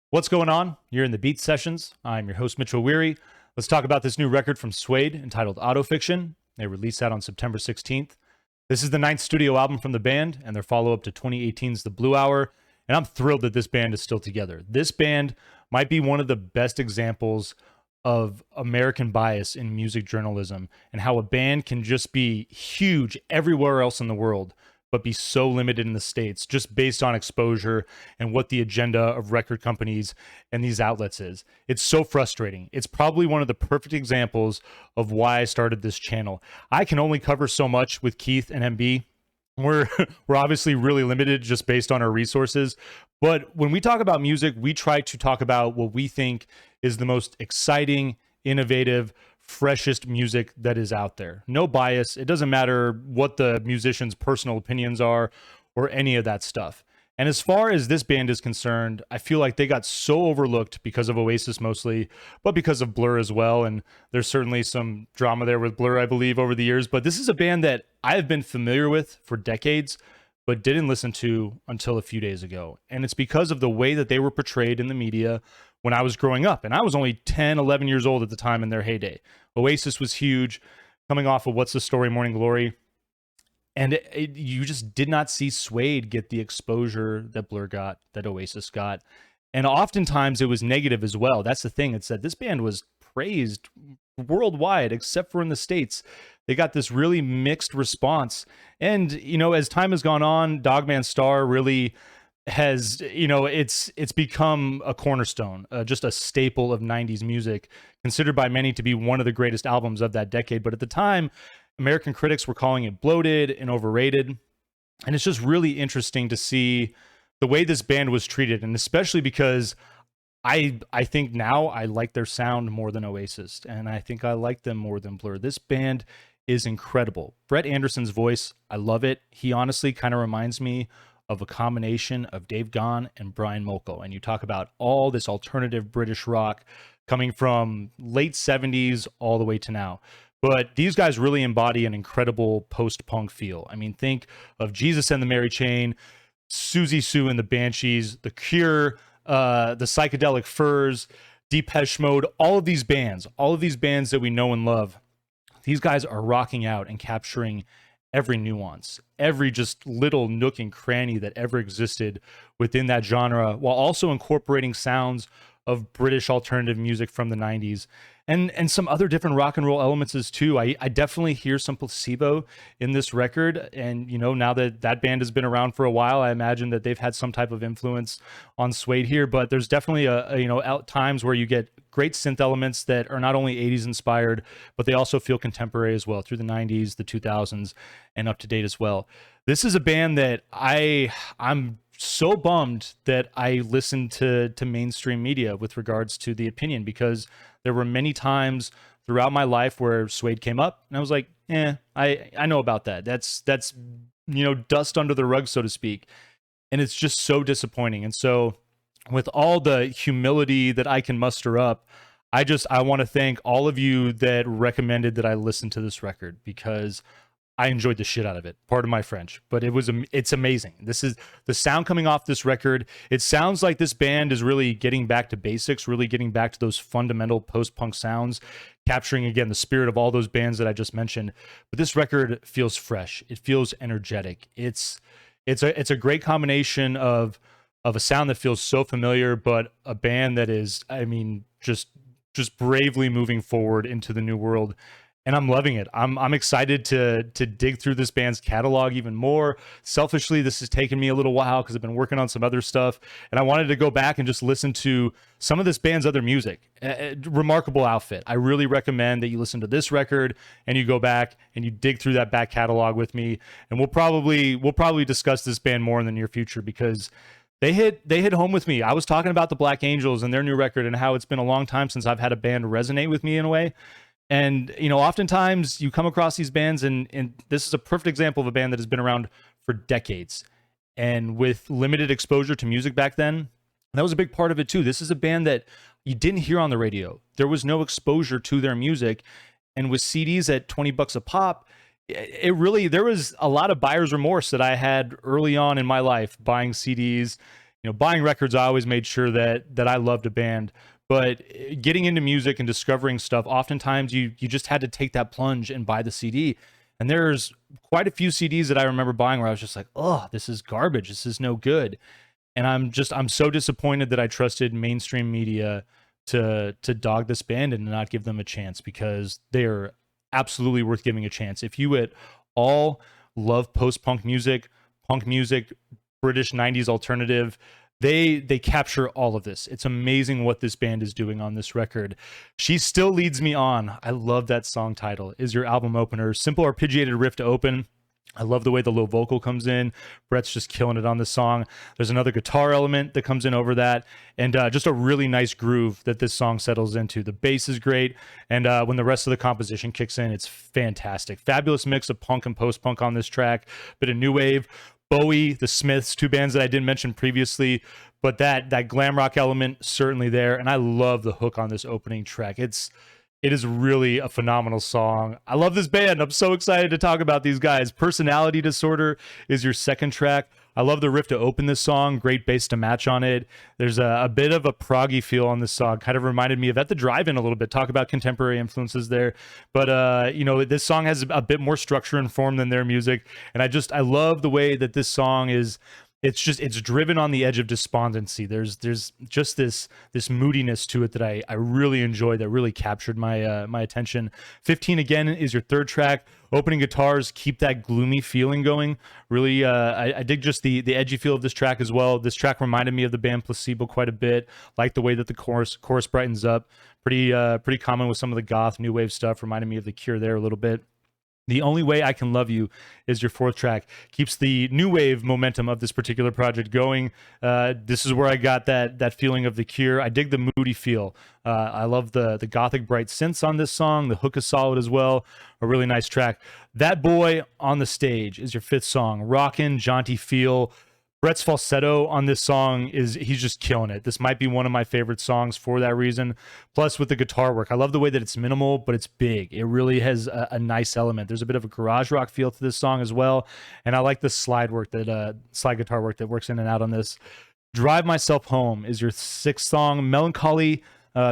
What's going on? You're in the Beat Sessions. I'm your host, Mitchell Weary. Let's talk about this new record from Suede entitled Autofiction. They released that on September 16th. This is the ninth studio album from the band and their follow-up to 2018's The Blue Hour, and I'm thrilled that this band is still together. This band might be one of the best examples of American bias in music journalism and how a band can just be huge everywhere else in the world but be so limited in the States just based on exposure and what the agenda of record companies and these outlets is. It's so frustrating. It's probably one of the perfect examples of why I started this channel. I can only cover so much with Keith and MB. We're obviously really limited just based on our resources. But when we talk about music, we try to talk about what we think is the most exciting, innovative, freshest music that is out there. No bias. It doesn't matter what the musician's personal opinions are or any of that stuff. And as far as this band is concerned, I feel like they got so overlooked because of Oasis mostly, but because of Blur as well. And there's certainly some drama there with Blur, I believe, over the years. But this is a band that I have been familiar with for decades, but didn't listen to until a few days ago. And it's because of the way that they were portrayed in the media when I was growing up. And I was only 10, 11 years old at the time in their heyday. Oasis was huge, coming off of What's the Story, Morning Glory. And you just did not see Suede get the exposure that Blur got, that Oasis got. And oftentimes it was negative as well. That's the thing. It's that this band was praised worldwide, except for in the States. They got this really mixed response. And, you know, as time has gone on, Dogman Star really has, you know, it's become a cornerstone, just a staple of 90s music, considered by many to be one of the greatest albums of that decade. But at the time, American critics were calling it bloated and overrated. And it's just really interesting to see the way this band was treated. And especially because I think now I like their sound more than Oasis. And I think I like them more than Blur. This band is incredible. Brett Anderson's voice, I love it. He honestly kind of reminds me of a combination of Dave Gahan and Brian Molko. And you talk about all this alternative British rock coming from late 70s all the way to now. But these guys really embody an incredible post-punk feel. I mean, think of Jesus and the Mary Chain, Susie Sue and the Banshees, The Cure, the Psychedelic Furs, Depeche Mode, all of these bands that we know and love. These guys are rocking out and capturing every nuance, every just little nook and cranny that ever existed within that genre, while also incorporating sounds of British alternative music from the 90s and some other different rock and roll elements as too. I definitely hear some Placebo in this record. And, you know, now that that band has been around for a while, I imagine that they've had some type of influence on Suede here, but there's definitely out times where you get great synth elements that are not only 80s inspired, but they also feel contemporary as well through the 90s, the 2000s, and up to date as well. This is a band that I'm so bummed that I listened to mainstream media with regards to the opinion, because there were many times throughout my life where Suede came up and I was like, I know about that. That's dust under the rug, so to speak. And it's just so disappointing. And so with all the humility that I can muster up, I want to thank all of you that recommended that I listen to this record, because I enjoyed the shit out of it. Pardon my French, but it's amazing. This is the sound coming off this record. It sounds like this band is really getting back to basics, really getting back to those fundamental post-punk sounds, capturing again the spirit of all those bands that I just mentioned. But this record feels fresh. It feels energetic. It's a great combination of a sound that feels so familiar, but a band that is, I mean, just bravely moving forward into the new world. And I'm loving it. I'm excited to dig through this band's catalog even more. Selfishly, this has taken me a little while because I've been working on some other stuff, and I wanted to go back and just listen to some of this band's other music. Remarkable outfit. I really recommend that you listen to this record and you go back and you dig through that back catalog with me. And we'll probably discuss this band more in the near future, because they hit home with me. I was talking about the Black Angels and their new record and how it's been a long time since I've had a band resonate with me in a way. And, you know, oftentimes you come across these bands, and this is a perfect example of a band that has been around for decades. And with limited exposure to music back then, that was a big part of it too. This is a band that you didn't hear on the radio. There was no exposure to their music. And with CDs at $20 a pop, there was a lot of buyer's remorse that I had early on in my life, buying CDs, buying records, I always made sure that I loved a band. But getting into music and discovering stuff, oftentimes you just had to take that plunge and buy the CD. And there's quite a few CDs that I remember buying where I was just like, oh, this is garbage. This is no good. And I'm so disappointed that I trusted mainstream media to dog this band and not give them a chance, because they are absolutely worth giving a chance. If you at all love post-punk music, punk music, British 90s alternative, they capture all of this. It's amazing what this band is doing on this record. She Still Leads Me On. I love that song title. Is your album opener. Simple arpeggiated riff to open. I love the way the low vocal comes in. Brett's just killing it on this song. There's another guitar element that comes in over that, and just a really nice groove that this song settles into. The bass is great, and when the rest of the composition kicks in, it's fantastic. Fabulous mix of punk and post-punk on this track. Bit of new wave. Bowie, The Smiths, two bands that I didn't mention previously, but that glam rock element certainly there, and I love the hook on this opening track. It is really a phenomenal song. I love this band. I'm so excited to talk about these guys. Personality Disorder is your second track. I love the riff to open this song. Great bass to match on it. There's a bit of a proggy feel on this song. Kind of reminded me of At the Drive-In a little bit. Talk about contemporary influences there. But, this song has a bit more structure and form than their music. And I love the way that this song is. It's driven on the edge of despondency. There's just this moodiness to it that I really enjoyed, that really captured my attention. 15 again is your third track. Opening guitars keep that gloomy feeling going. Really, I dig just the edgy feel of this track as well. This track reminded me of the band Placebo quite a bit. Like the way that the chorus brightens up. Pretty common with some of the goth new wave stuff. Reminded me of The Cure there a little bit. The Only Way I Can Love You is your fourth track. Keeps the new wave momentum of this particular project going. This is where I got that feeling of The Cure. I dig the moody feel. I love the gothic bright synths on this song. The hook is solid as well. A really nice track. That Boy on the Stage is your fifth song. Rockin', jaunty feel. Brett's falsetto on this song he's just killing it. This might be one of my favorite songs for that reason. Plus with the guitar work, I love the way that it's minimal, but it's big. It really has a nice element. There's a bit of a garage rock feel to this song as well. And I like the slide guitar work that works in and out on this. Drive Myself Home is your sixth song. Melancholy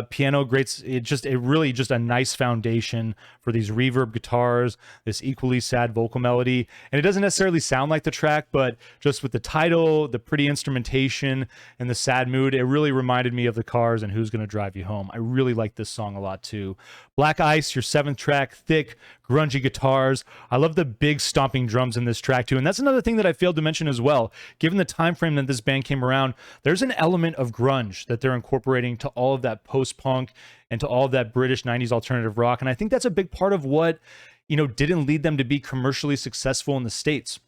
piano, great. It really just a nice foundation for these reverb guitars, this equally sad vocal melody. And it doesn't necessarily sound like the track, but just with the title, the pretty instrumentation, and the sad mood, it really reminded me of The Cars and Who's Gonna Drive You Home. I really like this song a lot too. Black Ice, your seventh track. Thick, grungy guitars. I love the big stomping drums in this track too. And that's another thing that I failed to mention as well. Given the time frame that this band came around, there's an element of grunge that they're incorporating to all of that post-punk and to all of that British 90s alternative rock. And I think that's a big part of what, didn't lead them to be commercially successful in the States.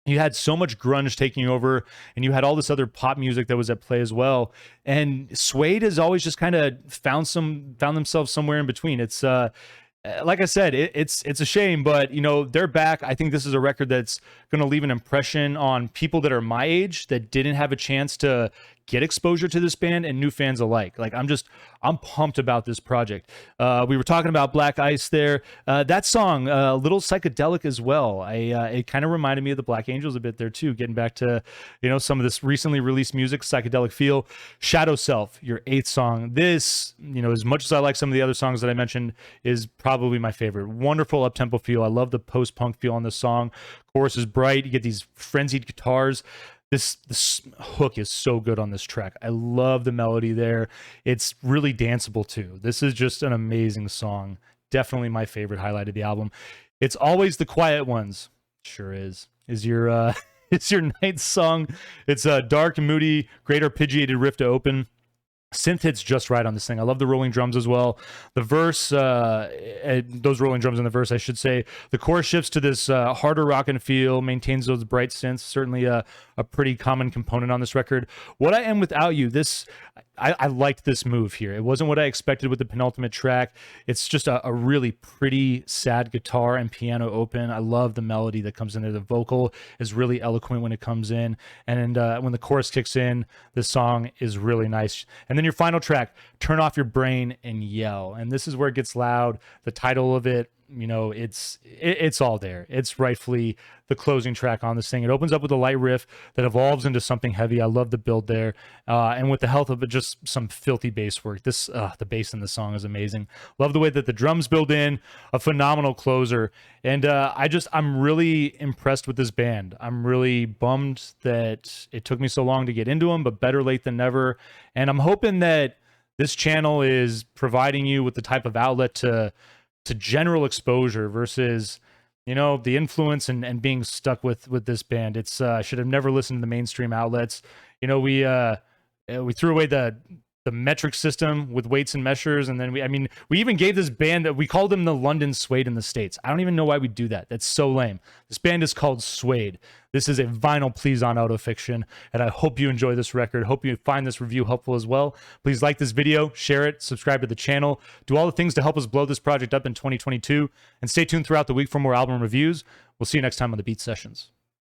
You had so much grunge taking over, and you had all this other pop music that was at play as well. And Suede has always just kind of found themselves somewhere in between. It's like I said, it's a shame, but they're back. I think this is a record that's going to leave an impression on people that are my age that didn't have a chance to get exposure to this band, and new fans alike. Like I'm pumped about this project. We were talking about Black Ice there. That song, a little psychedelic as well. It kind of reminded me of the Black Angels a bit there too, getting back to some of this recently released music, psychedelic feel. Shadow Self, your eighth song. This, as much as I like some of the other songs that I mentioned, is probably my favorite. Wonderful up-tempo feel. I love the post-punk feel on this song. Chorus is bright. You get these frenzied guitars. This hook is so good on this track. I love the melody there. It's really danceable too. This is just an amazing song. Definitely my favorite highlight of the album. It's Always the Quiet Ones. Sure is your it's your ninth song. It's a dark and moody, great arpeggiated riff to open. Synth hits just right on this thing. I love the rolling drums as well. The verse, those rolling drums in the verse, I should say. The chorus shifts to this harder rockin' feel, maintains those bright synths. Certainly a pretty common component on this record. What I Am Without You, I liked this move here. It wasn't what I expected with the penultimate track. It's just a really pretty sad guitar and piano open. I love the melody that comes in there. The vocal is really eloquent when it comes in. And when the chorus kicks in, the song is really nice. And then your final track, Turn Off Your Brain and Yell. And this is where it gets loud. The title of it, you know, it's all there. It's rightfully the closing track on this thing. It opens up with a light riff that evolves into something heavy. I love the build there, and with the health of it, just some filthy bass work. The bass in the song is amazing. Love the way that the drums build in. A phenomenal closer, and I'm really impressed with this band. I'm really bummed that it took me so long to get into them, but better late than never. And I'm hoping that this channel is providing you with the type of outlet to general exposure versus, you know, the influence and being stuck with this band. It's I should have never listened to the mainstream outlets. You know, we threw away the metric system with weights and measures, and then we even gave this band that we called them the London Suede in the States. I don't even know why we do that. That's so lame. This band is called Suede. This is a vinyl please on Autofiction, and I hope you enjoy this record. Hope you find this review helpful as well. Please like this video, share it, subscribe to the channel, do all the things to help us blow this project up in 2022, and stay tuned throughout the week for more album reviews. We'll see you next time on the Beat Sessions.